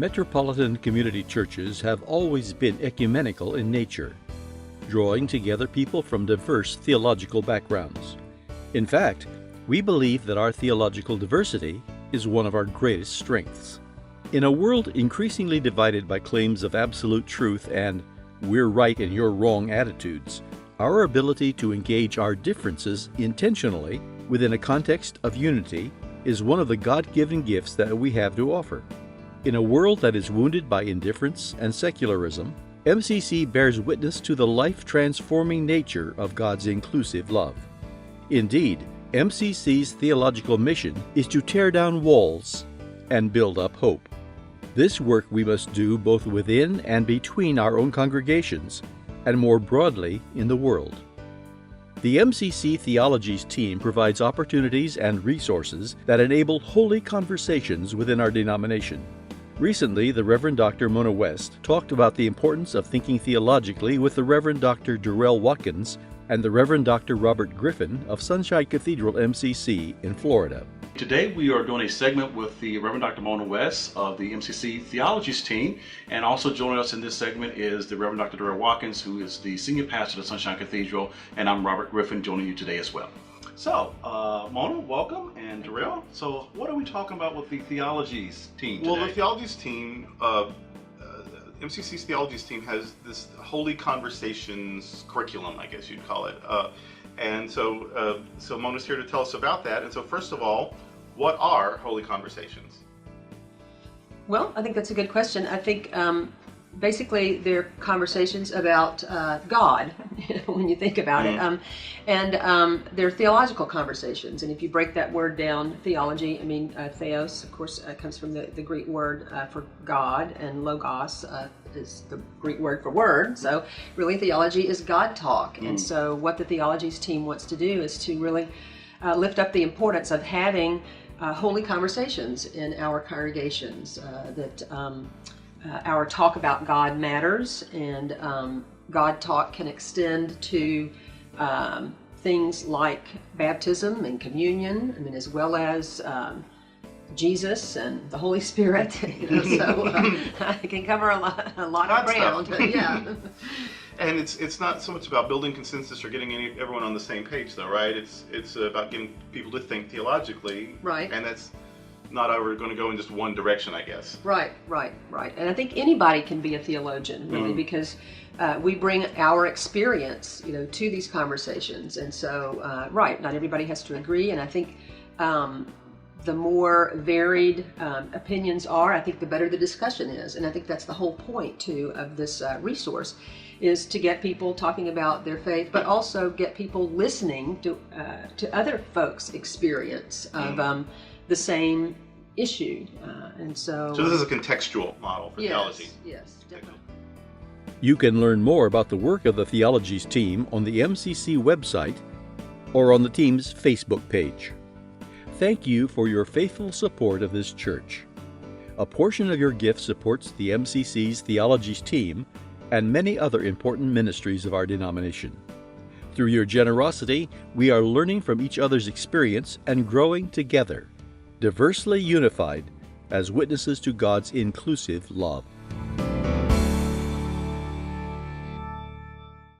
Metropolitan community churches have always been ecumenical in nature, drawing together people from diverse theological backgrounds. In fact, we believe that our theological diversity is one of our greatest strengths. In a world increasingly divided by claims of absolute truth and "we're right and you're wrong" attitudes, our ability to engage our differences intentionally within a context of unity is one of the God-given gifts that we have to offer. In a world that is wounded by indifference and secularism, MCC bears witness to the life-transforming nature of God's inclusive love. Indeed, MCC's theological mission is to tear down walls and build up hope. This work we must do both within and between our own congregations, and more broadly in the world. The MCC Theologies team provides opportunities and resources that enable holy conversations within our denomination. Recently, the Reverend Dr. Mona West talked about the importance of thinking theologically with the Reverend Dr. Darrell Watkins and the Reverend Dr. Robert Griffin of Sunshine Cathedral MCC in Florida. Today we are doing a segment with the Reverend Dr. Mona West of the MCC Theologies team, and also joining us in this segment is the Reverend Dr. Darrell Watkins, who is the senior pastor of Sunshine Cathedral, and I'm Robert Griffin joining you today as well. So, Mona, welcome, and Darrell. So, what are we talking about with the Theologies team today? Well, the Theologies team, MCC's Theologies team has this Holy Conversations curriculum, I guess you'd call it. And so Mona's here to tell us about that. And so first of all, what are Holy Conversations? Well, I think that's a good question. I think basically they're conversations about God, when you think about it. And they're theological conversations. And if you break that word down, theology, I mean, theos, of course, comes from the Greek word for God, and logos is the Greek word for word. So really theology is God talk. And so what the Theologies team wants to do is to really lift up the importance of having holy conversations in our congregations, that our talk about God matters, and God talk can extend to things like baptism and communion, I mean, as well as Jesus and the Holy Spirit. So it can cover a lot of ground. Yeah. And it's not so much about building consensus or getting everyone on the same page, though, right? It's about getting people to think theologically, right? And that's not ever going to go in just one direction, I guess. Right. And I think anybody can be a theologian, really, because we bring our experience, to these conversations. And so, not everybody has to agree. And I think the more varied opinions are, I think the better the discussion is. And I think that's the whole point, too, of this resource, is to get people talking about their faith, but also get people listening to other folks' experience of the same issue. And so this is a contextual model for theology. Yes, definitely. You can learn more about the work of the Theologies team on the MCC website or on the team's Facebook page. Thank you for your faithful support of this church. A portion of your gift supports the MCC's Theologies team and many other important ministries of our denomination. Through your generosity, we are learning from each other's experience and growing together, diversely unified as witnesses to God's inclusive love.